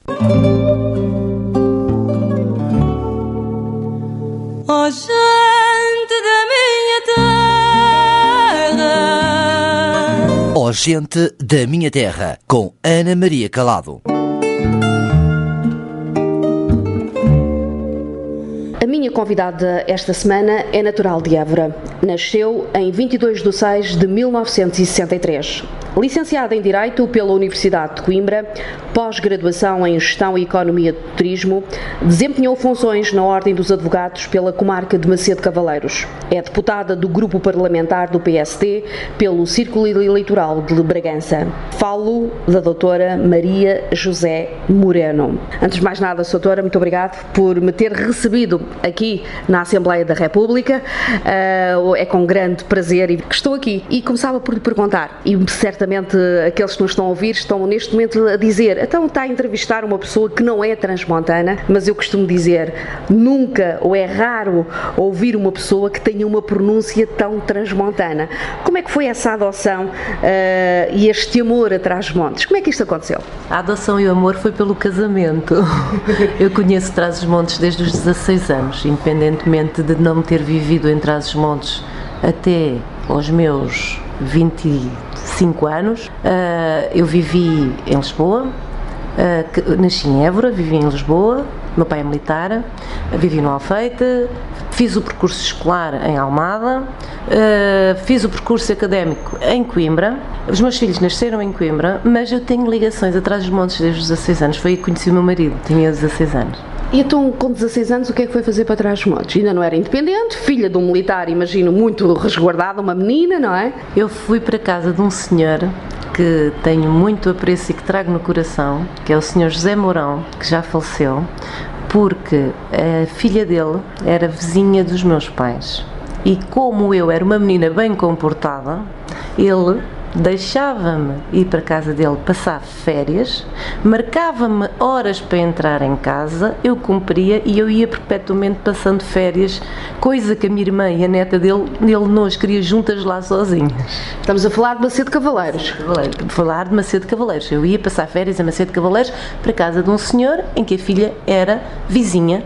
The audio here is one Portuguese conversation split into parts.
Oh, gente da minha terra. Oh, gente da minha terra, com Ana Maria Calado. A minha convidada esta semana é natural de Évora. Nasceu em 22/6/1963. Licenciada em Direito pela Universidade de Coimbra, pós-graduação em Gestão e Economia do Turismo, desempenhou funções na Ordem dos Advogados pela comarca de Macedo Cavaleiros. É deputada do Grupo Parlamentar do PSD pelo Círculo Eleitoral de Bragança. Falo da doutora Maria José Moreno. Antes de mais nada, doutora, muito obrigado por me ter recebido aqui na Assembleia da República. É com grande prazer que estou aqui. E começava por lhe perguntar, e certamente aqueles que nos estão a ouvir estão neste momento a dizer, então está a entrevistar uma pessoa que não é transmontana, mas eu costumo dizer, nunca ou é raro ouvir uma pessoa que tenha uma pronúncia tão transmontana. Como é que foi essa adoção e este amor a Trás-os-Montes? Como é que isto aconteceu? A adoção e o amor foi pelo casamento. Eu conheço Trás-os-Montes desde os 16 anos, independentemente de não ter vivido em Trás-os-Montes até aos meus 25 anos. Eu vivi em Lisboa, nasci em Évora, vivi em Lisboa, meu pai é militar, vivi no Alfeite, fiz o percurso escolar em Almada, fiz o percurso académico em Coimbra. Os meus filhos nasceram em Coimbra, mas eu tenho ligações a Trás-os-Montes desde os 16 anos, foi aí que conheci o meu marido, tinha 16 anos. E então, com 16 anos, o que é que foi fazer para Trás-os-Montes? Ainda não era independente, filha de um militar, imagino, muito resguardada, uma menina, não é? Eu fui para a casa de um senhor que tenho muito apreço e que trago no coração, que é o senhor José Mourão, que já faleceu, porque a filha dele era vizinha dos meus pais. E como eu era uma menina bem comportada, ele deixava-me ir para a casa dele passar férias, marcava-me horas para entrar em casa, eu cumpria e eu ia perpetuamente passando férias, coisa que a minha irmã e a neta dele não as queria juntas lá sozinhas. Estamos a falar de Macedo Cavaleiros. Falar de Macedo Cavaleiros. Eu ia passar férias a Macedo Cavaleiros para a casa de um senhor em que a filha era vizinha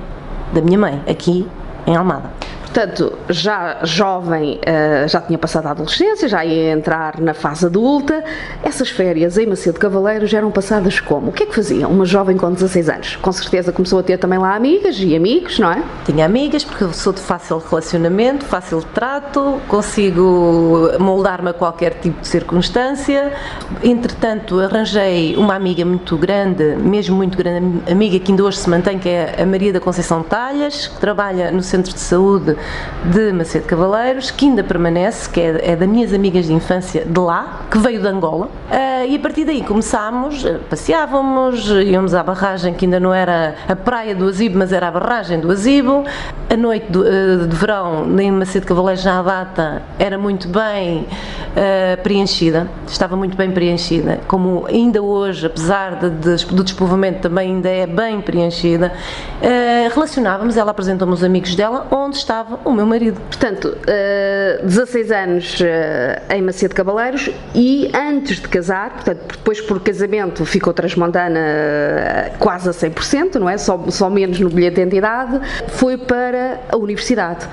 da minha mãe, aqui em Almada. Portanto, já jovem, já tinha passado a adolescência, já ia entrar na fase adulta. Essas férias em Macedo Cavaleiros eram passadas como? O que é que fazia uma jovem com 16 anos? Com certeza começou a ter também lá amigas e amigos, não é? Tinha amigas, porque eu sou de fácil relacionamento, fácil trato, consigo moldar-me a qualquer tipo de circunstância. Entretanto, arranjei uma amiga muito grande, mesmo muito grande, amiga que ainda hoje se mantém, que é a Maria da Conceição Talhas, que trabalha no Centro de Saúde de Macedo Cavaleiros, que ainda permanece, que é das minhas amigas de infância de lá, que veio de Angola, e a partir daí começámos, passeávamos, íamos à barragem, que ainda não era a praia do Azibo, mas era a barragem do Azibo. A noite de verão em Macedo Cavaleiros, já à data, era muito bem preenchida, estava muito bem preenchida, como ainda hoje, apesar do despovoamento, também ainda é bem preenchida. Relacionávamos, ela apresentou-me os amigos dela, onde estava o meu marido. Portanto, 16 anos em Macedo Cavaleiros e antes de casar, portanto, depois por casamento ficou transmontana quase a 100%, não é? Só menos no bilhete de identidade, foi para a Universidade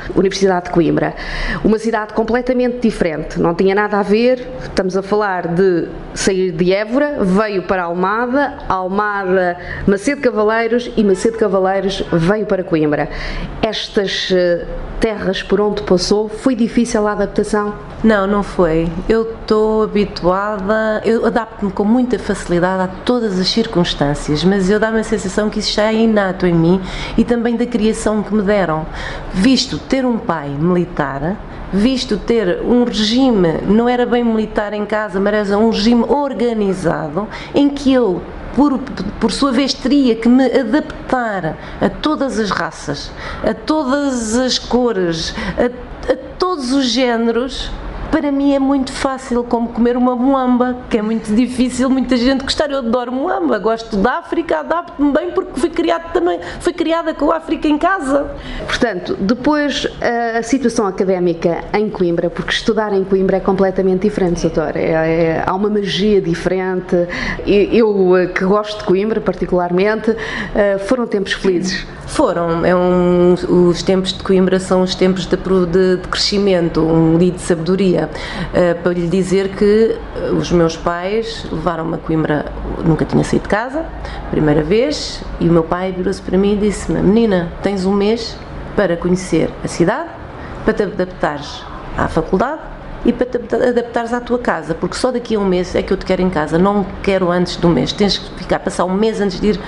de Coimbra. Uma cidade completamente diferente, não tinha nada a ver, estamos a falar de sair de Évora, veio para Almada, Macedo Cavaleiros e Macedo Cavaleiros veio para Coimbra. Estas terras por onde passou, foi difícil a adaptação? Não foi. Eu estou habituada, eu adapto-me com muita facilidade a todas as circunstâncias, mas eu dá-me a sensação que isso já é inato em mim e também da criação que me deram. Visto ter um pai militar, visto ter um regime, não era bem militar em casa, mas era um regime organizado, em que eu, por sua vez, teria que me adaptar a todas as raças, a todas as cores, a todos os géneros. para mim é muito fácil, como comer uma moamba, que é muito difícil muita gente gostar. Eu adoro moamba, gosto da África, adapto-me bem porque fui criada com a África em casa. Portanto, depois a situação académica em Coimbra, porque estudar em Coimbra é completamente diferente, doutor. Há uma magia diferente. Eu que gosto de Coimbra particularmente, foram tempos felizes. Foram, os tempos de Coimbra são os tempos de crescimento e de sabedoria. Para lhe dizer que os meus pais levaram-me a Coimbra, nunca tinha saído de casa, primeira vez, e o meu pai virou-se para mim e disse-me: menina, tens um mês para conhecer a cidade, para te adaptares à faculdade e para te adaptares à tua casa, porque só daqui a um mês é que eu te quero em casa, não quero antes do mês, tens que passar um mês antes de ir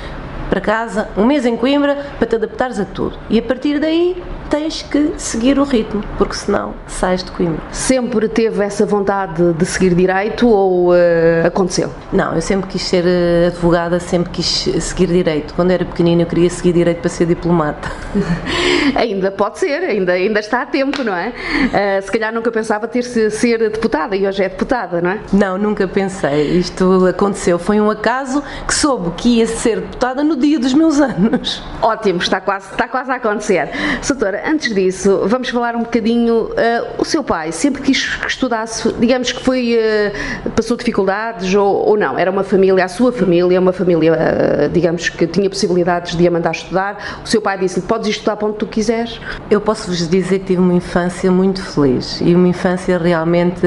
para casa, um mês em Coimbra, para te adaptares a tudo. E a partir daí tens que seguir o ritmo, porque senão sais de Coimbra. Sempre teve essa vontade de seguir direito ou aconteceu? Não, eu sempre quis ser advogada, sempre quis seguir direito. Quando era pequenina eu queria seguir direito para ser diplomata. Ainda pode ser, ainda está a tempo, não é? Se calhar nunca pensava ser deputada e hoje é deputada, não é? Não, nunca pensei. Isto aconteceu. Foi um acaso que soube que ia ser deputada no dia dos meus anos. Ótimo, está quase a acontecer. Doutora, antes disso, vamos falar um bocadinho. O seu pai sempre quis que estudasse, digamos que passou dificuldades ou não? Era uma família, a sua família, uma família, digamos que tinha possibilidades de a mandar estudar. O seu pai disse-lhe: podes estudar para onde tu quiseres? Eu posso-vos dizer que tive uma infância muito feliz e uma infância realmente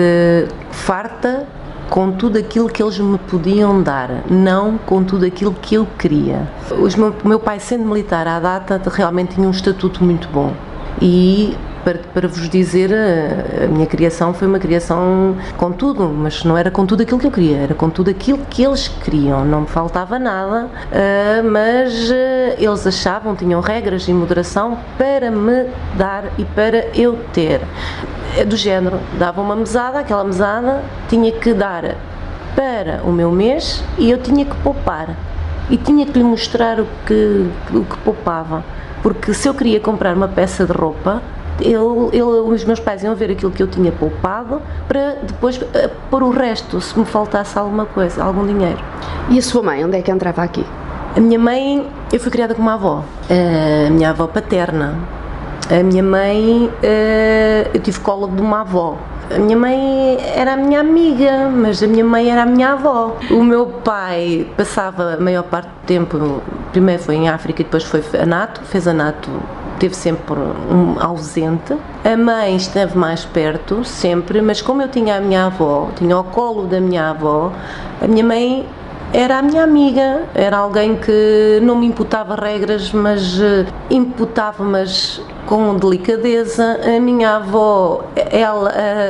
farta, com tudo aquilo que eles me podiam dar, não com tudo aquilo que eu queria. O meu pai, sendo militar à data, realmente tinha um estatuto muito bom. E para vos dizer, a minha criação foi uma criação com tudo, mas não era com tudo aquilo que eu queria, era com tudo aquilo que eles queriam, não me faltava nada, mas eles achavam, tinham regras e moderação para me dar e para eu ter. Do género, dava uma mesada, aquela mesada tinha que dar para o meu mês e eu tinha que poupar. E tinha que lhe mostrar o que poupava. Porque se eu queria comprar uma peça de roupa, os meus pais iam ver aquilo que eu tinha poupado para depois pôr o resto, se me faltasse alguma coisa, algum dinheiro. E a sua mãe, onde é que entrava aqui? A minha mãe, eu fui criada com uma avó, a minha avó paterna. A minha mãe, eu tive colo de uma avó. A minha mãe era a minha amiga, mas a minha mãe era a minha avó. O meu pai passava a maior parte do tempo, primeiro foi em África e depois foi a NATO, fez a NATO, teve sempre ausente. A mãe esteve mais perto, sempre, mas como eu tinha a minha avó, tinha o colo da minha avó, a minha mãe era a minha amiga, era alguém que não me imputava regras, mas imputava-mas com delicadeza. A minha avó,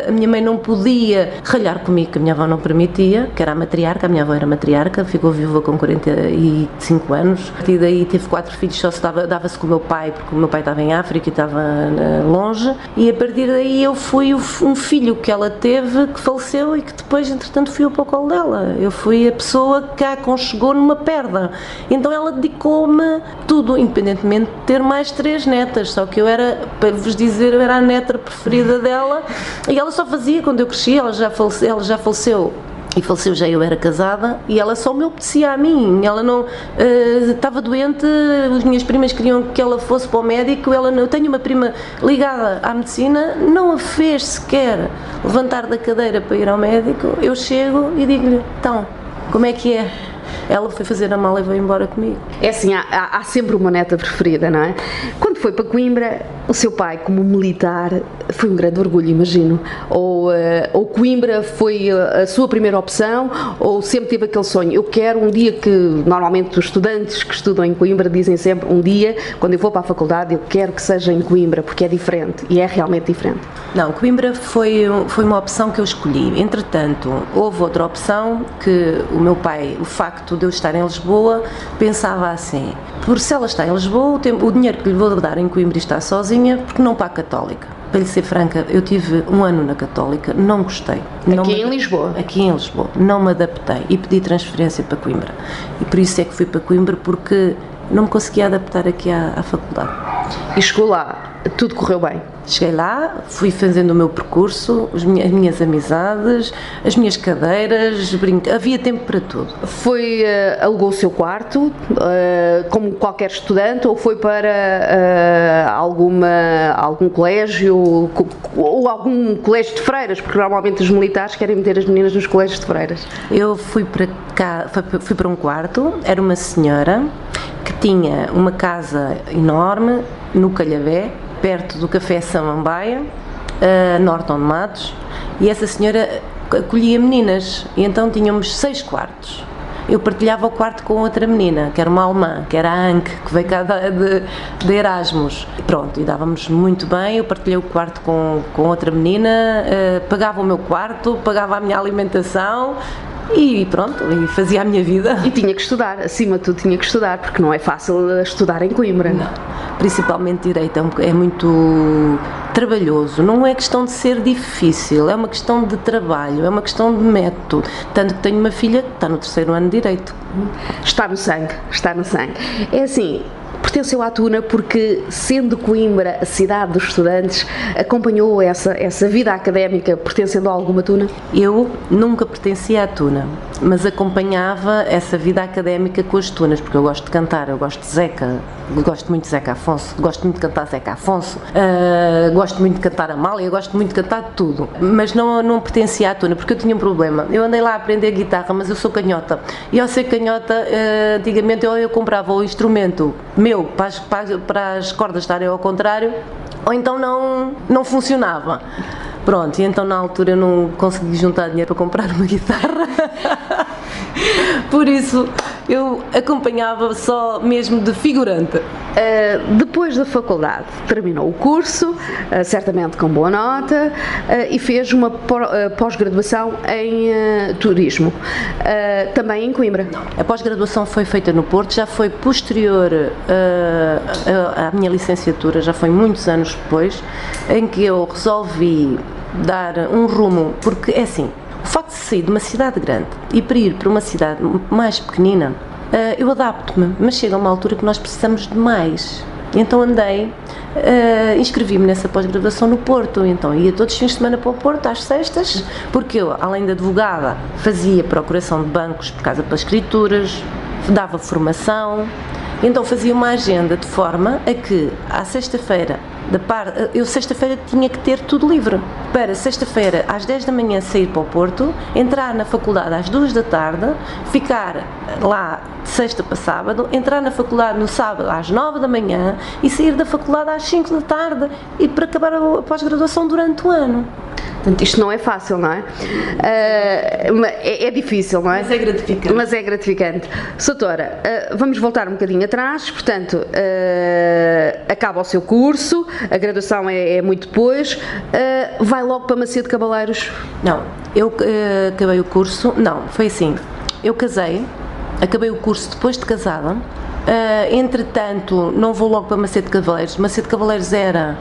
a minha mãe não podia ralhar comigo, que a minha avó não permitia, que era a matriarca, a minha avó era matriarca, ficou viúva com 45 anos, e daí teve 4 filhos, só dava-se com o meu pai, porque o meu pai estava em África e estava longe, e a partir daí eu fui um filho que ela teve, que faleceu e que depois, entretanto, fui eu para o colo dela. Eu fui a pessoa que a aconchegou numa perda. Então ela dedicou-me tudo, independentemente de ter mais 3 netas, só que eu era, para vos dizer, eu era a neta preferida dela e ela só fazia quando eu cresci, ela já faleceu. E faleceu já, eu era casada e ela só me obedecia a mim, ela não estava doente, as minhas primas queriam que ela fosse para o médico, eu tenho uma prima ligada à medicina, não a fez sequer levantar da cadeira para ir ao médico. Eu chego e digo-lhe: então, como é que é? Ela foi fazer a mala e veio embora comigo. É assim, há sempre uma neta preferida, não é? Quando foi para Coimbra, o seu pai, como militar, foi um grande orgulho, imagino. Ou Coimbra foi a sua primeira opção, ou sempre teve aquele sonho: eu quero um dia, que normalmente os estudantes que estudam em Coimbra dizem sempre, um dia, quando eu for para a faculdade, eu quero que seja em Coimbra, porque é diferente, e é realmente diferente. Não, Coimbra foi uma opção que eu escolhi. Entretanto, houve outra opção que o meu pai, o facto de eu estar em Lisboa, pensava assim: por se ela está em Lisboa, o dinheiro que lhe vou dar em Coimbra e está sozinha, porque não para a Católica? Para lhe ser franca, eu tive um ano na Católica, não gostei. Em Lisboa? Aqui em Lisboa. Não me adaptei e pedi transferência para Coimbra. E por isso é que fui para Coimbra, porque não me conseguia adaptar aqui à faculdade. E chegou lá, tudo correu bem? Cheguei lá, fui fazendo o meu percurso, as minhas amizades, as minhas cadeiras, havia tempo para tudo. Alugou o seu quarto, como qualquer estudante, ou foi para algum colégio, ou algum colégio de freiras, porque normalmente os militares querem meter as meninas nos colégios de freiras? Eu fui para cá, fui para um quarto, era uma senhora que tinha uma casa enorme no Calhavé, perto do Café Samambaia, Norton de Matos, e essa senhora acolhia meninas, e então tínhamos 6 quartos. Eu partilhava o quarto com outra menina, que era uma alemã, que era a Anke, que veio cá de Erasmus. E pronto, e dávamos muito bem, eu partilhei o quarto com outra menina, pagava o meu quarto, pagava a minha alimentação, e pronto, e fazia a minha vida. E tinha que estudar, acima de tudo tinha que estudar, porque não é fácil estudar em Coimbra. Não, principalmente Direito é muito trabalhoso, não é questão de ser difícil, é uma questão de trabalho, é uma questão de método, tanto que tenho uma filha que está no 3º ano de Direito. Está no sangue, está no sangue. É assim, pertenceu à Tuna porque, sendo Coimbra a cidade dos estudantes, acompanhou essa vida académica pertencendo a alguma Tuna? Eu nunca pertencia à Tuna, mas acompanhava essa vida académica com as Tunas, porque eu gosto de cantar, eu gosto de Zeca, gosto muito de Zeca Afonso, gosto muito de cantar Zeca Afonso, gosto muito de cantar Amália, gosto muito de cantar tudo, mas não pertencia à Tuna, porque eu tinha um problema. Eu andei lá a aprender guitarra, mas eu sou canhota, e ao ser canhota, antigamente eu comprava o instrumento meu para as cordas estarem ao contrário, ou então não funcionava. Pronto, e então na altura eu não consegui juntar dinheiro para comprar uma guitarra, por isso eu acompanhava só mesmo de figurante. Depois da faculdade, terminou o curso, certamente com boa nota, e fez uma pós-graduação em turismo, também em Coimbra. A pós-graduação foi feita no Porto, já foi posterior à minha licenciatura, já foi muitos anos depois, em que eu resolvi dar um rumo, porque é assim, o facto de sair de uma cidade grande e para ir para uma cidade mais pequenina, eu adapto-me, mas chega a uma altura que nós precisamos de mais. Então inscrevi-me nessa pós-graduação no Porto, então ia todos os fins de semana para o Porto, às sextas, porque eu, além de advogada, fazia procuração de bancos por causa para escrituras, dava formação, então fazia uma agenda de forma a que, à sexta-feira, eu sexta-feira tinha que ter tudo livre, para sexta-feira às 10 da manhã sair para o Porto, entrar na faculdade às 2 da tarde, ficar lá de sexta para sábado, entrar na faculdade no sábado às 9 da manhã e sair da faculdade às 5 da tarde e para acabar a pós-graduação durante o ano. Portanto, isto não é fácil, não é? É difícil, não é? Mas é gratificante. Mas é gratificante. Soutora, vamos voltar um bocadinho atrás, portanto, acaba o seu curso, a graduação é muito depois, vai logo para Macedo Cavaleiros? Não, eu acabei o curso, não, foi assim, eu casei, acabei o curso depois de casada. Entretanto, não vou logo para Macedo Cavaleiros. Macedo Cavaleiros era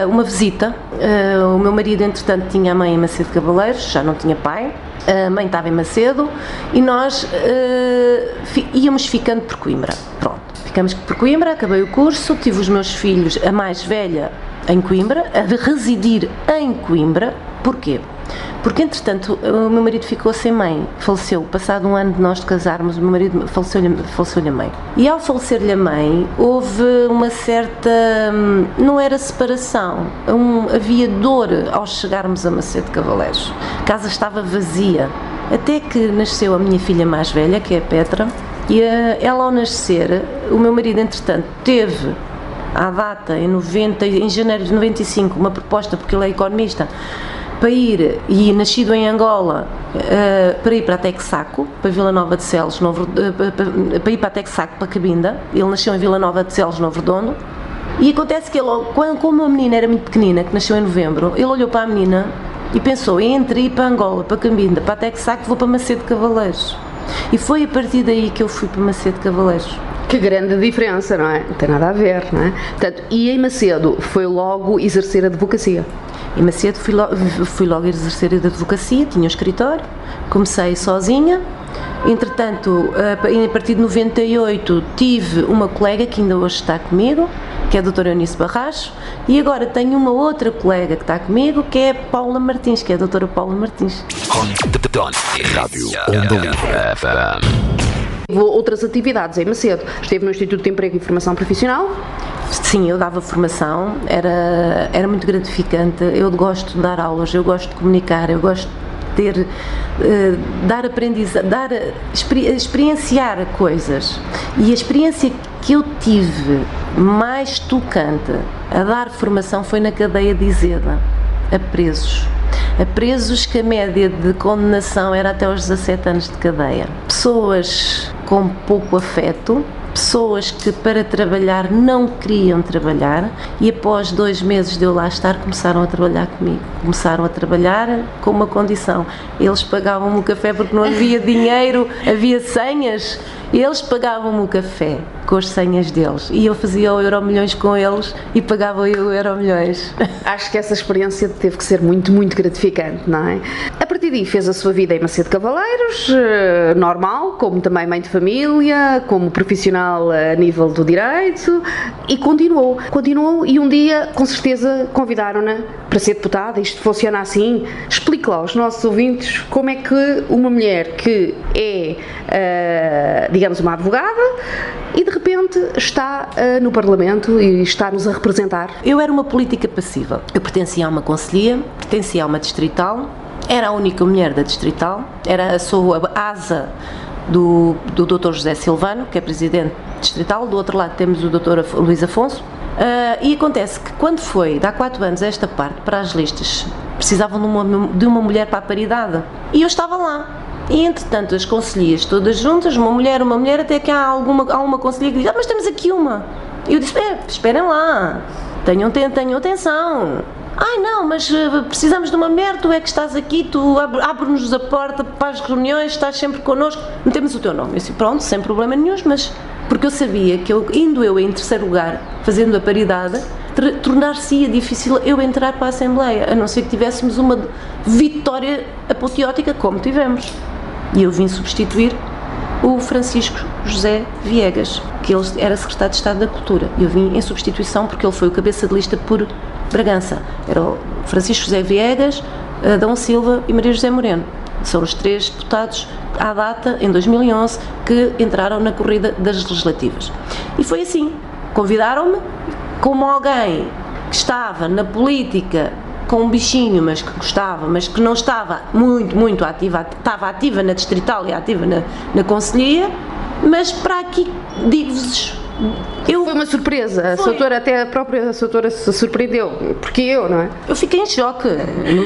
uma visita. O meu marido, entretanto, tinha a mãe em Macedo Cavaleiros, já não tinha pai. A mãe estava em Macedo e nós íamos ficando por Coimbra. Pronto, ficamos por Coimbra, acabei o curso, tive os meus filhos, a mais velha em Coimbra, a residir em Coimbra. Porquê? Porque, entretanto, o meu marido ficou sem mãe, faleceu, passado um ano de nós de casarmos, o meu marido faleceu-lhe a mãe. E ao falecer-lhe a mãe, houve uma certa, não era separação, havia dor ao chegarmos a Macedo Cavaleiros. A casa estava vazia, até que nasceu a minha filha mais velha, que é a Petra, e ela ao nascer, o meu marido, entretanto, teve à data, em janeiro de 95, uma proposta, porque ele é economista, para ir, e nascido em Angola, para ir para a Texaco, para Vila Nova de Celes, para ir para a Texaco, para Cabinda. Ele nasceu em Vila Nova de Celes, Novo Redondo, e acontece que ele, como a menina era muito pequenina, que nasceu em novembro, ele olhou para a menina e pensou, entre ir para Angola, para Cabinda, para a Texaco, vou para Macedo Cavaleiros. E foi a partir daí que eu fui para Macedo Cavaleiros. Que grande diferença, não é? Não tem nada a ver, não é? Portanto, e em Macedo foi logo exercer a advocacia? Em Macedo fui logo exercer a advocacia, tinha um escritório, comecei sozinha, Entretanto, a partir de 98 tive uma colega que ainda hoje está comigo, que é a doutora Eunice Barracho, e agora tenho uma outra colega que está comigo, que é a Paula Martins, que é a doutora Paula Martins. Rádio Onda Livre FM. Outras atividades em Macedo. Esteve no Instituto de Emprego e Formação Profissional? Sim, eu dava formação, era muito gratificante. Eu gosto de dar aulas, eu gosto de comunicar, eu gosto de dar aprendizagem, experienciar coisas. E a experiência que eu tive mais tocante a dar formação foi na cadeia de Iseda, a presos que a média de condenação era até aos 17 anos de cadeia. Pessoas com pouco afeto, pessoas que para trabalhar não queriam trabalhar, e após 2 meses de eu lá estar começaram a trabalhar comigo. Começaram a trabalhar com uma condição: eles pagavam-me o café porque não havia dinheiro, havia senhas, eles pagavam-me o café com as senhas deles e eu fazia o Euromilhões com eles e pagava eu o Euromilhões. Acho que essa experiência teve que ser muito, muito gratificante, não é? A partir daí fez a sua vida em Macedo Cavaleiros, normal, como também mãe de família, como profissional a nível do direito, e continuou e um dia, com certeza, convidaram-na para ser deputada. Isto funciona assim. Explique lá aos nossos ouvintes como é que uma mulher que é, digamos, uma advogada e de repente está no Parlamento e está-nos a representar. Eu era uma política passiva. Eu pertencia a uma concelhia, pertencia a uma distrital, era a única mulher da distrital, sou a asa do Dr. José Silvano, que é presidente distrital. Do outro lado temos o Dr. Luís Afonso. E acontece que quando foi, de há 4 anos, esta parte para as listas, precisavam de uma mulher para a paridade. E eu estava lá. E entretanto as concelhias todas juntas, uma mulher, até que há uma concelhia que diz: mas temos aqui uma. E eu disse: esperem lá, tenham atenção. Ai não, mas precisamos de uma mulher, tu é que estás aqui, tu abre-nos a porta para as reuniões, estás sempre connosco, metemos o teu nome. Eu disse: pronto, sem problema nenhum, mas porque eu sabia que indo eu em terceiro lugar, fazendo a paridade, tornar-se-ia difícil eu entrar para a Assembleia, a não ser que tivéssemos uma vitória apoteótica como tivemos. E eu vim substituir o Francisco José Viegas, que ele era secretário de Estado da Cultura. Eu vim em substituição porque ele foi o cabeça de lista por Bragança. Era o Francisco José Viegas, Adão Silva e Maria José Moreno. São os 3 deputados à data, em 2011, que entraram na corrida das legislativas. E foi assim. Convidaram-me como alguém que estava na política com um bichinho, mas que gostava, mas que não estava muito ativa, estava ativa na distrital e ativa na concelhia, mas para aqui, digo-vos, foi uma surpresa, até a própria doutora se surpreendeu, porque não é? Eu fiquei em choque,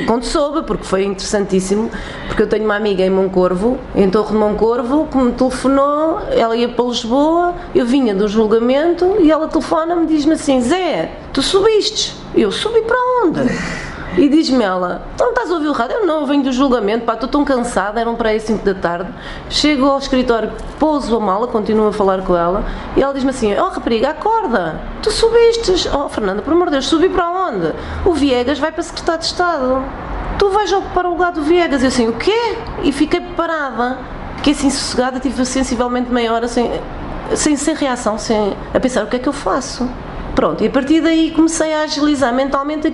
quando soube, porque foi interessantíssimo, porque eu tenho uma amiga em Moncorvo, em Torre de Moncorvo, que me telefonou, ela ia para Lisboa, eu vinha do julgamento e ela telefona-me e diz-me assim: Zé, tu subiste? Eu subi para onde? E diz-me ela: tu não estás a ouvir o rádio? Eu não, venho do julgamento, estou tão cansada, eram para aí 5 da tarde. Chego ao escritório, pouso a mala, continuo a falar com ela, e ela diz-me assim: rapariga, acorda, tu subistes. Fernanda, por amor de Deus, subi para onde? O Viegas vai para secretário de Estado, tu vais ocupar o lugar do Viegas. Eu assim: o quê? E fiquei parada, fiquei assim sossegada, tive sensivelmente meia hora sem reação, a pensar: o que é que eu faço? Pronto, e a partir daí comecei a agilizar mentalmente o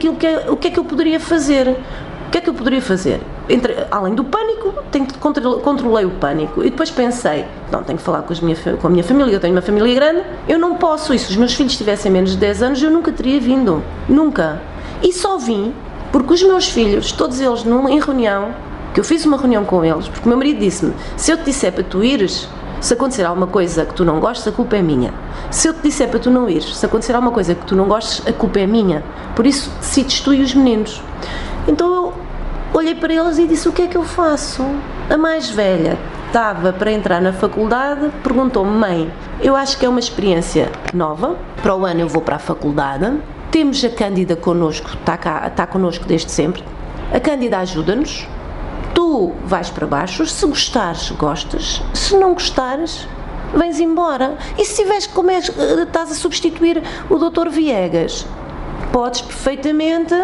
que é que eu poderia fazer. O que é que eu poderia fazer? Além do pânico, controlei o pânico e depois pensei: não, tenho que falar com a minha família, eu tenho uma família grande, eu não posso, e se os meus filhos tivessem menos de 10 anos, eu nunca teria vindo, nunca. E só vim porque os meus filhos, todos eles em reunião, que eu fiz uma reunião com eles, porque o meu marido disse-me: se eu te disser para tu ires, se acontecer alguma coisa que tu não gostes, a culpa é minha. Se eu te disser para tu não ires, se acontecer alguma coisa que tu não gostes, a culpa é minha. Por isso, decides tu e os meninos. Então eu olhei para eles e disse: o que é que eu faço? A mais velha estava para entrar na faculdade, perguntou-me: mãe, eu acho que é uma experiência nova, para o ano eu vou para a faculdade, temos a Cândida connosco, está connosco desde sempre, a Cândida ajuda-nos, tu vais para baixo, se gostares, gostas, se não gostares, vens embora. E se tiveres estás a substituir o Dr. Viegas, podes perfeitamente,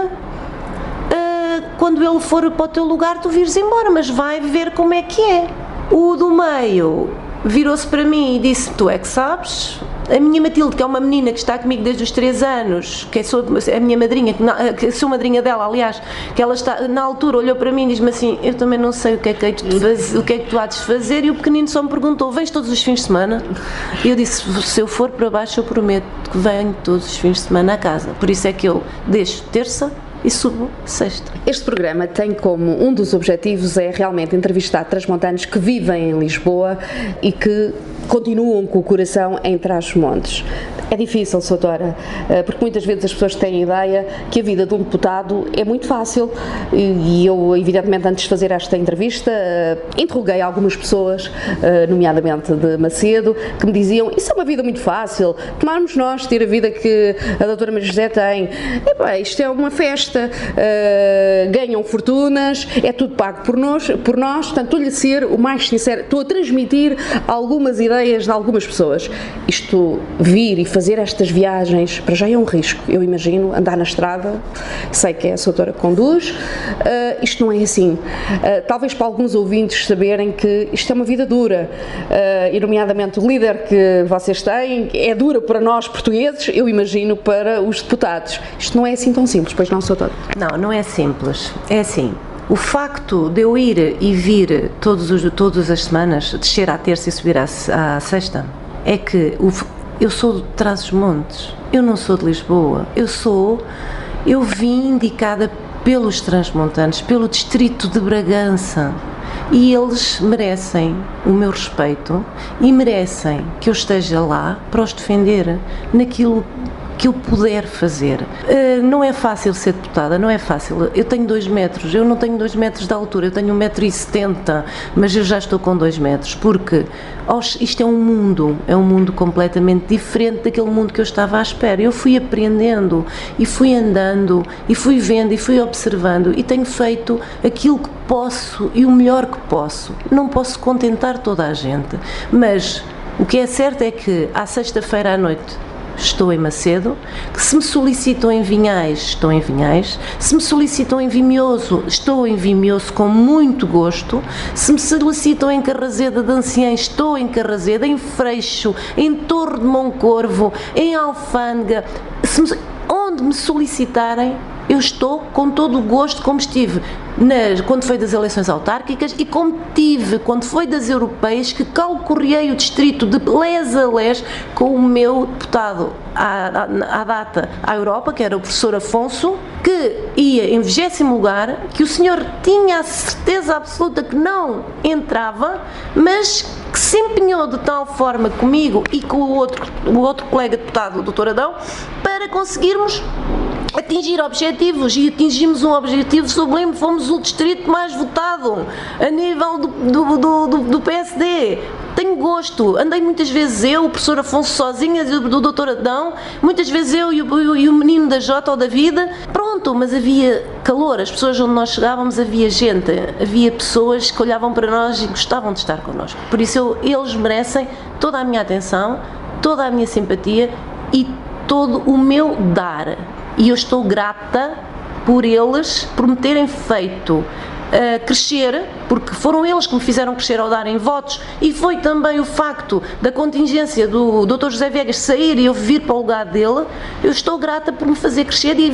quando ele for para o teu lugar, tu vires embora, mas vai ver como é que é. O do meio virou-se para mim e disse: tu é que sabes. A minha Matilde, que é uma menina que está comigo desde os 3 anos, que sou a minha madrinha, que sou madrinha dela, aliás, que ela está, na altura olhou para mim e diz-me assim: eu também não sei o que é que tu há de fazer, e o pequenino só me perguntou: vens todos os fins de semana? E eu disse: se eu for para baixo eu prometo que venho todos os fins de semana à casa. Por isso é que eu deixo terça e subo sexta. Este programa tem como um dos objetivos é realmente entrevistar transmontanos que vivem em Lisboa e que continuam com o coração em Trás-os-Montes. É difícil, Soutora, porque muitas vezes as pessoas têm a ideia que a vida de um deputado é muito fácil, e eu, evidentemente, antes de fazer esta entrevista, interroguei algumas pessoas, nomeadamente de Macedo, que me diziam: isso é uma vida muito fácil, tomarmos nós ter a vida que a doutora Maria José tem, isto é uma festa, ganham fortunas, é tudo pago por nós, portanto, estou-lhe a ser o mais sincero, estou a transmitir algumas ideias de algumas pessoas. Isto, vir e fazer estas viagens, para já é um risco, eu imagino, andar na estrada, sei que a Soutora conduz, isto não é assim. Talvez para alguns ouvintes saberem que isto é uma vida dura, e nomeadamente o líder que vocês têm é dura para nós portugueses, eu imagino para os deputados. Isto não é assim tão simples, pois não, Soutora? Não é simples, é assim. O facto de eu ir e vir todas as semanas, descer à terça e subir à sexta, é que eu sou de Trás-os-Montes, eu não sou de Lisboa, eu vim indicada pelos transmontanos, pelo distrito de Bragança, e eles merecem o meu respeito e merecem que eu esteja lá para os defender naquilo que eu puder fazer. Não é fácil ser deputada, não é fácil. Eu tenho 2 metros, eu não tenho 2 metros de altura, eu tenho 1,70 m, mas eu já estou com 2 metros, porque isto é um mundo completamente diferente daquele mundo que eu estava à espera. Eu fui aprendendo e fui andando e fui vendo e fui observando e tenho feito aquilo que posso e o melhor que posso. Não posso contentar toda a gente, mas o que é certo é que à sexta-feira à noite estou em Macedo, que se me solicitam em Vinhais, estou em Vinhais, se me solicitam em Vimioso, estou em Vimioso com muito gosto, se me solicitam em Carrazeda de Anciães, estou em Carrazeda, em Freixo, em Torre de Moncorvo, em Alfândega, onde me solicitarem, eu estou com todo o gosto, como estive quando foi das eleições autárquicas e como tive quando foi das europeias, que calcorrei o distrito de les a les com o meu deputado à data à Europa, que era o professor Afonso, que ia em 20º lugar, que o senhor tinha a certeza absoluta que não entrava, mas que se empenhou de tal forma comigo e com o outro colega deputado, o Dr. Adão, para conseguirmos atingir objetivos, e atingimos um objetivo sublime. Fomos o distrito mais votado a nível do PSD. Tenho gosto, andei muitas vezes eu, o professor Afonso sozinha, do Dr. Adão, muitas vezes eu e o menino da Jota ou da Vida, pronto, mas havia calor, as pessoas onde nós chegávamos havia gente, havia pessoas que olhavam para nós e gostavam de estar connosco. Por isso eles merecem toda a minha atenção, toda a minha simpatia e todo o meu dar. E eu estou grata por eles, por me terem feito crescer, porque foram eles que me fizeram crescer ao darem votos, e foi também o facto da contingência do Dr. José Viegas sair e eu vir para o lugar dele. Eu estou grata por me fazer crescer e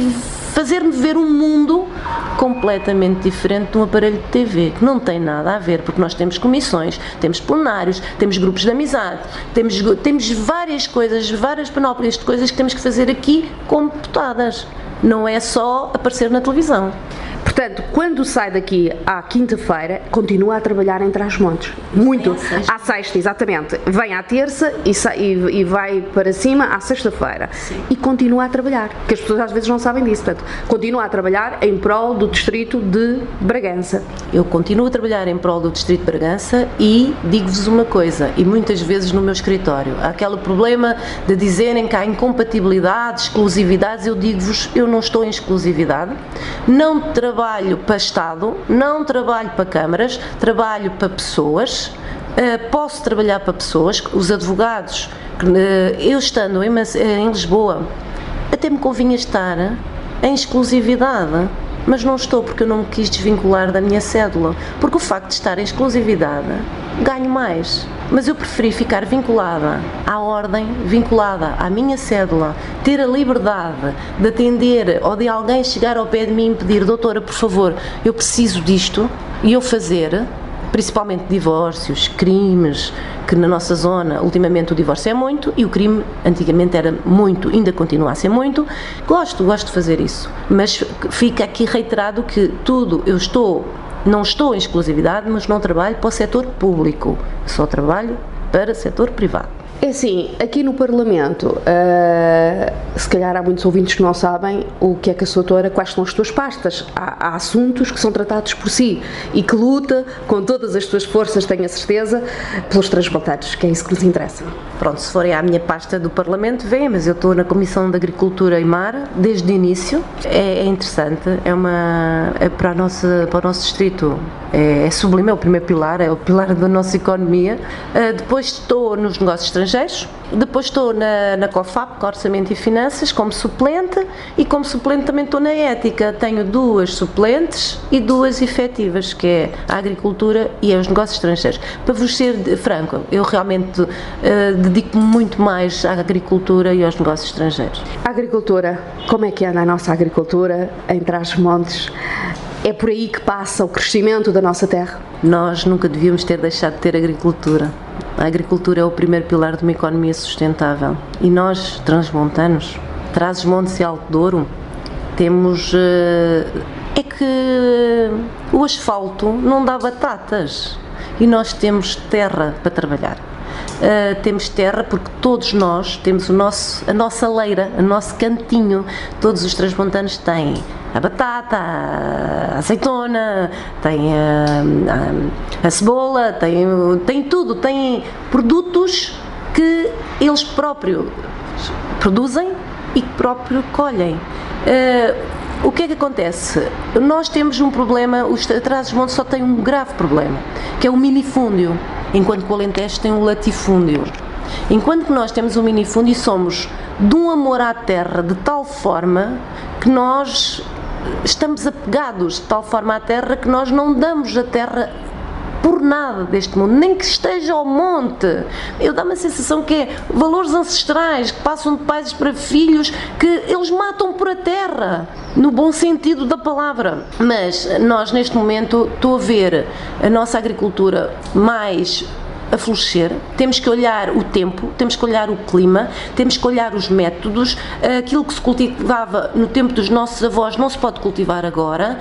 fazer-me ver um mundo completamente diferente de um aparelho de TV, que não tem nada a ver, porque nós temos comissões, temos plenários, temos grupos de amizade, temos várias coisas, várias panóplias de coisas que temos que fazer aqui como deputadas. Não é só aparecer na televisão. Portanto, quando sai daqui à quinta-feira, continua a trabalhar em Trás-os-Montes. Muito. À sexta, exatamente. Vem à terça e vai para cima à sexta-feira. E continua a trabalhar. Porque as pessoas às vezes não sabem disso. Portanto, continua a trabalhar em prol do distrito de Bragança. Eu continuo a trabalhar em prol do distrito de Bragança e digo-vos uma coisa, e muitas vezes no meu escritório, há aquele problema de dizerem que há incompatibilidades, exclusividades. Eu digo-vos, eu não estou em exclusividade, não trabalho para Estado, não trabalho para câmaras, trabalho para pessoas, posso trabalhar para pessoas, os advogados, eu estando em Lisboa, até me convinha estar em exclusividade, mas não estou porque eu não me quis desvincular da minha cédula, porque o facto de estar em exclusividade ganho mais, mas eu preferi ficar vinculada à ordem, vinculada à minha cédula, ter a liberdade de atender ou de alguém chegar ao pé de mim e pedir: doutora, por favor, eu preciso disto, e eu fazer, principalmente divórcios, crimes, que na nossa zona ultimamente o divórcio é muito e o crime antigamente era muito, ainda continua a ser muito. Gosto de fazer isso, mas fica aqui reiterado que não estou em exclusividade, mas não trabalho para o setor público, só trabalho para o setor privado. É assim, aqui no Parlamento, se calhar há muitos ouvintes que não sabem o que é que a sua doutora, quais são as suas pastas. Há assuntos que são tratados por si e que luta com todas as suas forças, tenho a certeza, pelos transmontanos, que é isso que lhes interessa. Pronto, se forem à minha pasta do Parlamento, vem, mas eu estou na Comissão de Agricultura e Mar desde o início. É interessante, para o nosso distrito é sublime, é o primeiro pilar, é o pilar da nossa economia. Depois estou nos negócios estrangeiros, depois estou na COFAP, Orçamento e Finanças, como suplente, e como suplente também estou na Ética. Tenho 2 suplentes e 2 efetivas, que é a Agricultura e os Negócios Estrangeiros. Para vos ser franco, eu realmente dedico-me muito mais à Agricultura e aos Negócios Estrangeiros. A agricultura, como é que anda a nossa agricultura em Trás-os-Montes? É por aí que passa o crescimento da nossa terra? Nós nunca devíamos ter deixado de ter agricultura. A agricultura é o primeiro pilar de uma economia sustentável. E nós, transmontanos, Trás-os-Montes e Alto Douro, temos... é que o asfalto não dá batatas. E nós temos terra para trabalhar. Temos terra porque todos nós temos a nossa leira, o nosso cantinho. Todos os transmontanos têm a batata, a azeitona, têm a cebola, têm tudo, têm produtos que eles próprios produzem e que próprios colhem. O que é que acontece? Nós temos um problema, os Trás-os-Montes só têm um grave problema, que é o minifúndio, enquanto que o Alentejo tem um latifúndio. Enquanto que nós temos um minifúndio e somos de um amor à terra de tal forma que nós estamos apegados de tal forma à terra que nós não damos a terra por nada deste mundo, nem que esteja ao monte. Eu dá-me a sensação que é valores ancestrais que passam de pais para filhos, que eles matam por a terra, no bom sentido da palavra. Mas nós neste momento estou a ver a nossa agricultura mais a florescer. Temos que olhar o tempo, temos que olhar o clima, temos que olhar os métodos. Aquilo que se cultivava no tempo dos nossos avós não se pode cultivar agora,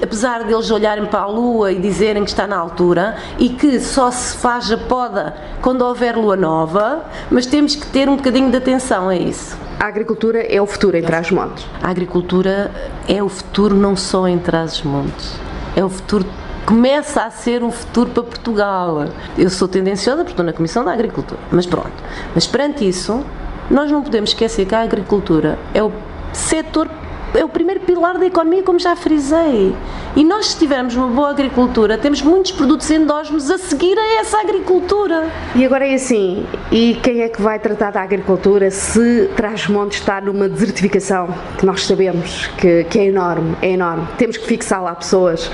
apesar deles olharem para a lua e dizerem que está na altura e que só se faz a poda quando houver lua nova, mas temos que ter um bocadinho de atenção a isso. A agricultura é o futuro em Trás-os-Montes? A agricultura é o futuro não só em Trás-os-Montes, é o futuro. Começa a ser um futuro para Portugal. Eu sou tendenciosa porque estou na Comissão da Agricultura, mas pronto. Mas perante isso, nós não podemos esquecer que a agricultura é o setor, é o primeiro pilar da economia, como já frisei. E nós, se tivermos uma boa agricultura, temos muitos produtos endógenos a seguir a essa agricultura. E agora é assim, e quem é que vai tratar da agricultura se Trás-os-Montes está numa desertificação que nós sabemos que é enorme, é enorme. Temos que fixar lá pessoas.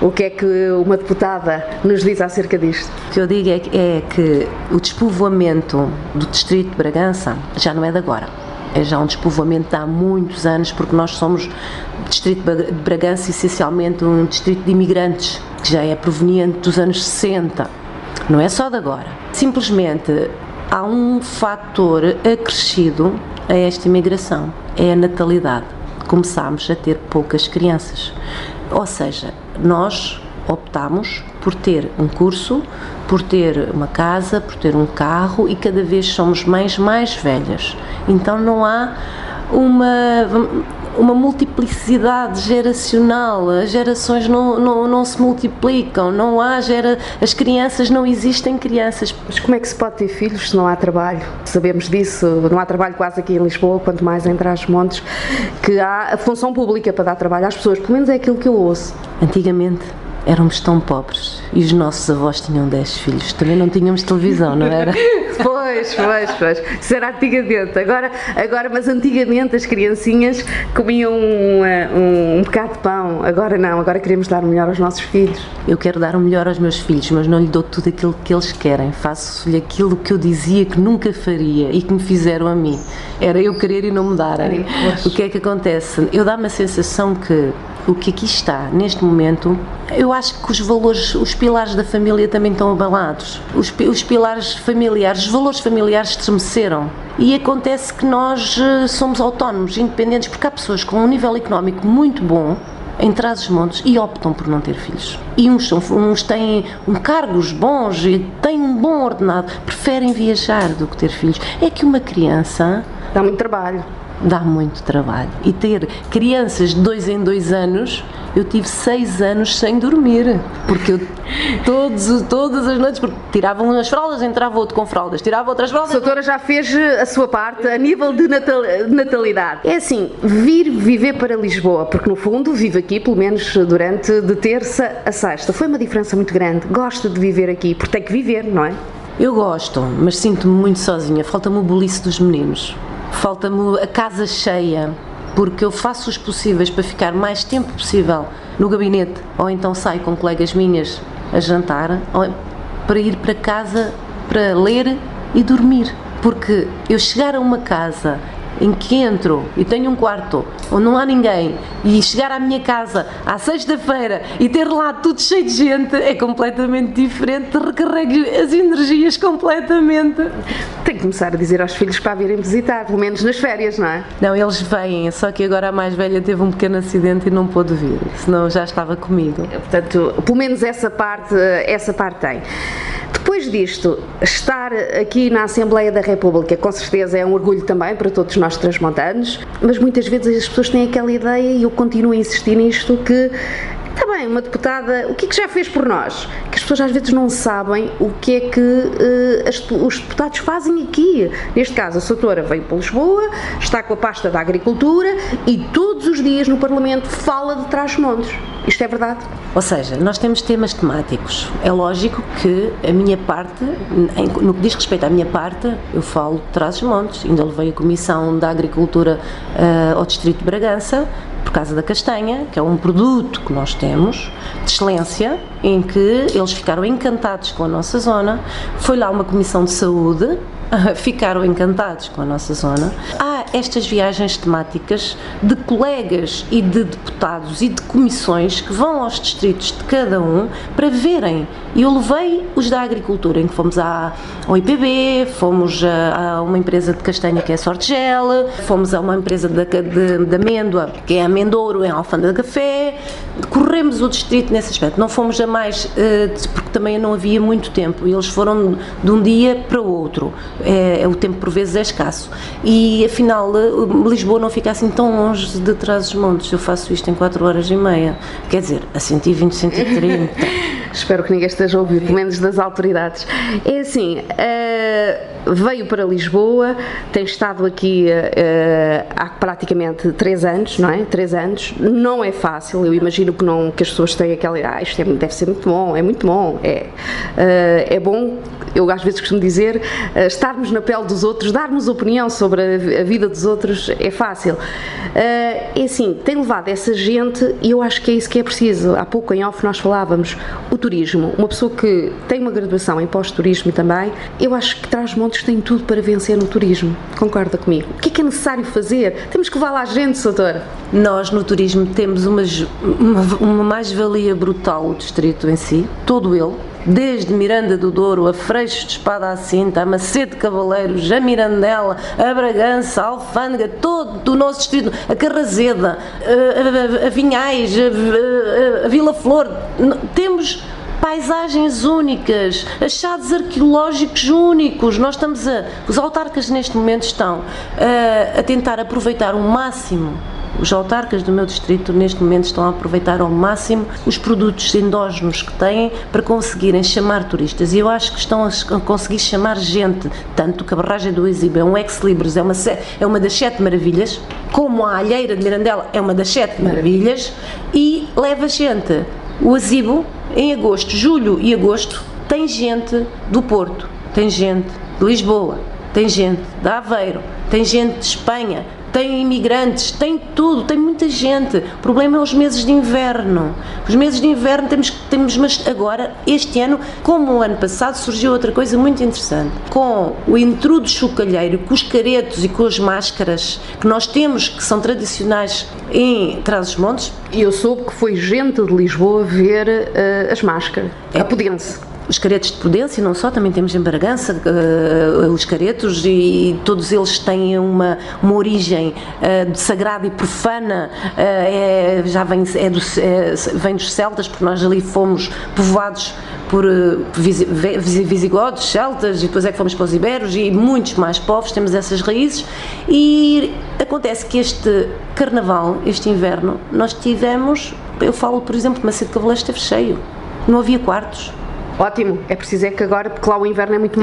O que é que uma deputada nos diz acerca disto? O que eu digo é que o despovoamento do distrito de Bragança já não é de agora. É já um despovoamento de há muitos anos, porque nós somos, o distrito de Bragança, essencialmente um distrito de imigrantes, que já é proveniente dos anos 60. Não é só de agora. Simplesmente há um fator acrescido a esta imigração, é a natalidade. Começámos a ter poucas crianças. Ou seja, nós optámos por ter um curso, por ter uma casa, por ter um carro, e cada vez somos mães mais velhas. Então não há uma multiplicidade geracional, as gerações não se multiplicam, as crianças, não existem crianças. Mas como é que se pode ter filhos se não há trabalho? Sabemos disso, não há trabalho quase aqui em Lisboa, quanto mais em Trás-os-Montes, que há a função pública para dar trabalho às pessoas, pelo menos é aquilo que eu ouço. Antigamente éramos tão pobres e os nossos avós tinham 10 filhos. Também não tínhamos televisão, não era? Pois. Isso era antigamente. Agora, mas antigamente as criancinhas comiam um bocado de pão. Agora não, agora queremos dar o melhor aos nossos filhos. Eu quero dar o melhor aos meus filhos, mas não lhe dou tudo aquilo que eles querem. Faço-lhe aquilo que eu dizia que nunca faria e que me fizeram a mim. Era eu querer e não me darem. O que é que acontece? Eu dá-me a sensação que o que aqui está, neste momento, eu acho que os valores, os pilares da família também estão abalados. Os pilares familiares, os valores familiares estremeceram. E acontece que nós somos autónomos, independentes, porque há pessoas com um nível económico muito bom em Trás-os-Montes e optam por não ter filhos. E uns têm cargos bons e têm um bom ordenado, preferem viajar do que ter filhos. É que uma criança dá muito trabalho. Dá muito trabalho. E ter crianças de 2 em 2 anos, eu tive 6 anos sem dormir. Porque eu todas as noites, porque tiravam as fraldas, entrava outro com fraldas, tirava outras fraldas. A doutora já fez a sua parte a nível de natalidade. É assim, viver para Lisboa, porque no fundo vive aqui, pelo menos durante de terça a sexta. Foi uma diferença muito grande. Gosta de viver aqui, porque tem que viver, não é? Eu gosto, mas sinto-me muito sozinha. Falta-me o boliço dos meninos. Falta-me a casa cheia, porque eu faço os possíveis para ficar mais tempo possível no gabinete, ou então saio com colegas minhas a jantar, ou para ir para casa para ler e dormir. Porque eu chegar a uma casa em que entro e tenho um quarto onde não há ninguém e chegar à minha casa à sexta-feira e ter lá tudo cheio de gente é completamente diferente, recarrego as energias completamente. Tem que começar a dizer aos filhos para virem visitar, pelo menos nas férias, não é? Não, eles vêm, só que agora a mais velha teve um pequeno acidente e não pôde vir, senão já estava comigo. Portanto, pelo menos essa parte tem. Depois disto, estar aqui na Assembleia da República, com certeza é um orgulho também para todos nós transmontanos, mas muitas vezes as pessoas têm aquela ideia, e eu continuo a insistir nisto, que está bem, uma deputada, o que é que já fez por nós? Que as pessoas às vezes não sabem o que é que os deputados fazem aqui. Neste caso, a doutora veio para Lisboa, está com a pasta da Agricultura e todos os dias no Parlamento fala de Trás-os-Montes. Isto é verdade? Ou seja, nós temos temas temáticos. É lógico que a minha parte, no que diz respeito à minha parte, eu falo de Trás-os-Montes. Ainda levei a Comissão da Agricultura ao Distrito de Bragança, por causa da castanha, que é um produto que nós temos, de excelência, em que eles ficaram encantados com a nossa zona. Foi lá uma comissão de saúde, ficaram encantados com a nossa zona. Há estas viagens temáticas de colegas e de deputados e de comissões que vão aos distritos de cada um para verem. E eu levei os da agricultura, em que fomos ao IPB, fomos a uma empresa de castanha que é a Sortegel, fomos a uma empresa de amêndoa, que é a Amendouro, em Alfândega de Café. Corremos o distrito nesse aspecto. Não fomos a mais, porque também não havia muito tempo. Eles foram de um dia para o outro. O tempo por vezes é escasso. E afinal, Lisboa não fica assim tão longe de Trás-os-Montes. Eu faço isto em 4 horas e meia. Quer dizer, a 120, 130. Espero que ninguém esteja a ouvir, pelo menos das autoridades. É assim, veio para Lisboa, tem estado aqui há praticamente 3 anos, não é? 3 anos. Não é fácil, eu imagino que as pessoas têm aquela ideia, isto deve ser muito bom, é muito bom. É bom, eu às vezes costumo dizer, estarmos na pele dos outros, darmos opinião sobre a vida dos outros é fácil. É assim, tem levado essa gente e eu acho que é isso que é preciso. Há pouco em off nós falávamos, o turismo, uma pessoa que tem uma graduação em pós-turismo também, eu acho que Trás-os-Montes tem tudo para vencer no turismo. Concorda comigo? O que é necessário fazer? Temos que levar lá a gente, doutora. Nós no turismo temos uma mais-valia brutal, o distrito em si, todo ele, desde Miranda do Douro, a Freixo de Espada à Cinta, a Macedo de Cavaleiros, a Mirandela, a Bragança, a Alfândega, todo o nosso distrito, a Carrazeda, a Vinhais, a Vila Flor, temos paisagens únicas, achados arqueológicos únicos. Nós estamos os autarcas neste momento estão a tentar aproveitar o máximo. Os autarcas do meu distrito neste momento estão a aproveitar ao máximo os produtos endógenos que têm para conseguirem chamar turistas, e eu acho que estão a conseguir chamar gente, tanto que a barragem do Exibo é um ex-libris, é uma das 7 maravilhas, como a Alheira de Mirandela é uma das 7 maravilhas, e leva gente O Azibo, em agosto, julho e agosto, tem gente do Porto, tem gente de Lisboa, tem gente de Aveiro, tem gente de Espanha, tem imigrantes, tem tudo, tem muita gente. O problema é os meses de inverno. Os meses de inverno temos, mas agora, este ano, como o ano passado, surgiu outra coisa muito interessante. Com o intrudo do chocalheiro, com os caretos e com as máscaras que nós temos, que são tradicionais em Trás-os-Montes. E eu soube que foi gente de Lisboa ver as máscaras, a Podense. Os caretos de Prudência, não só, também temos em Bragança os caretos, e todos eles têm uma origem sagrada e profana, vem dos celtas, porque nós ali fomos povoados por visigodos, celtas, e depois é que fomos para os iberos e muitos mais povos, temos essas raízes. E acontece que este carnaval, este inverno, nós tivemos, eu falo, por exemplo, que Macedo Cavaleiros esteve cheio, não havia quartos. Ótimo, é preciso que agora, porque lá o inverno é muito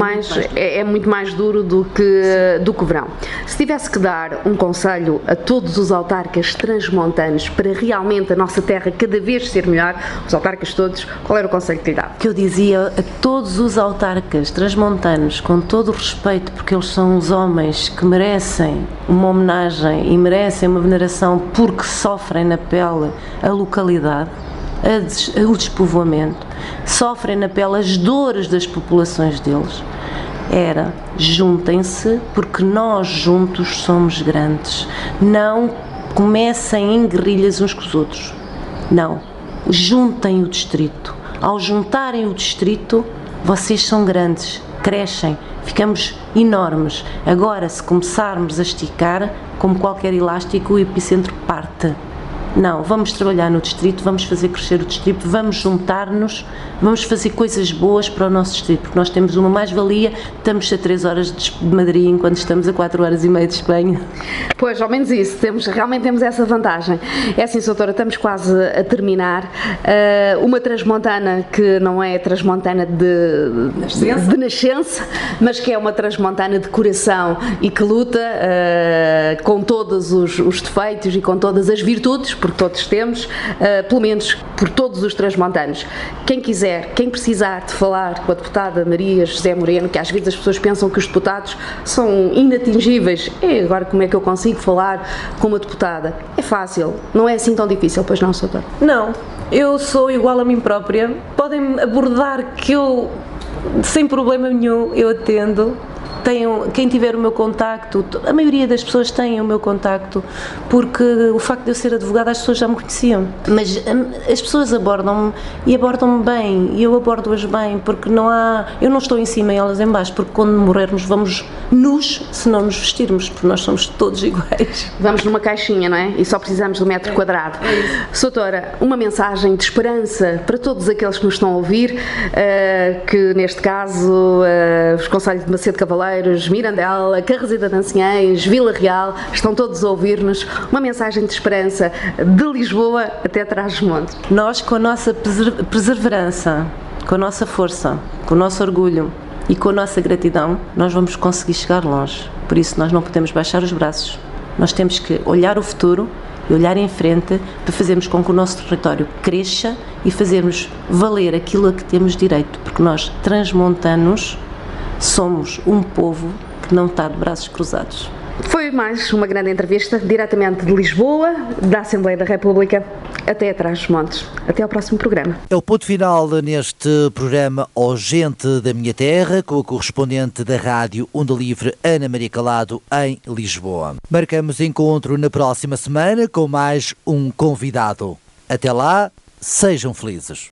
mais duro do que o verão. Se tivesse que dar um conselho a todos os autarcas transmontanos para realmente a nossa terra cada vez ser melhor, os autarcas todos, qual era o conselho que lhe dava? Que eu dizia a todos os autarcas transmontanos, com todo o respeito, porque eles são os homens que merecem uma homenagem e merecem uma veneração porque sofrem na pele a localidade, o despovoamento, sofrem na pele as dores das populações deles, era: juntem-se, porque nós juntos somos grandes. Não comecem em guerrilhas uns com os outros, não, juntem o distrito. Ao juntarem o distrito, vocês são grandes, crescem, ficamos enormes. Agora, se começarmos a esticar, como qualquer elástico, o epicentro parte. Não, vamos trabalhar no distrito, vamos fazer crescer o distrito, vamos juntar-nos, vamos fazer coisas boas para o nosso distrito, porque nós temos uma mais-valia, estamos a 3 horas de Madrid enquanto estamos a 4 horas e meia de Espanha. Pois, ao menos isso, realmente temos essa vantagem. É assim, doutora, estamos quase a terminar. Uma transmontana que não é transmontana de nascença, mas que é uma transmontana de coração e que luta com todos os defeitos e com todas as virtudes, porque todos temos, pelo menos por todos os transmontanos. Quem quiser, quem precisar de falar com a deputada Maria José Moreno, que às vezes as pessoas pensam que os deputados são inatingíveis, agora como é que eu consigo falar com uma deputada? É fácil, não é assim tão difícil, pois não, doutor? Não, eu sou igual a mim própria, podem abordar que eu, sem problema nenhum, eu atendo. Quem tiver o meu contacto, a maioria das pessoas tem o meu contacto, porque o facto de eu ser advogada as pessoas já me conheciam, mas as pessoas abordam-me e abordam-me bem, e eu abordo-as bem, porque eu não estou em cima e elas em baixo, porque quando morrermos vamos se não nos vestirmos, porque nós somos todos iguais. Vamos numa caixinha, não é? E só precisamos do metro quadrado. Doutora, uma mensagem de esperança para todos aqueles que nos estão a ouvir, que neste caso os concelhos de Macedo Cavaleiros, Mirandela, Carrasida de Ancinhães, Vila Real, estão todos a ouvir-nos. Uma mensagem de esperança de Lisboa até Trás-os-Montes. Nós, com a nossa perseverança, com a nossa força, com o nosso orgulho e com a nossa gratidão, nós vamos conseguir chegar longe. Por isso nós não podemos baixar os braços. Nós temos que olhar o futuro e olhar em frente para fazermos com que o nosso território cresça e fazermos valer aquilo a que temos direito, porque nós, transmontanos, somos um povo que não está de braços cruzados. Foi mais uma grande entrevista, diretamente de Lisboa, da Assembleia da República, até Trás-os-Montes. Até ao próximo programa. É o ponto final neste programa Ó Gente da Minha Terra, com a correspondente da Rádio Onda Livre, Ana Maria Calado, em Lisboa. Marcamos encontro na próxima semana com mais um convidado. Até lá, sejam felizes.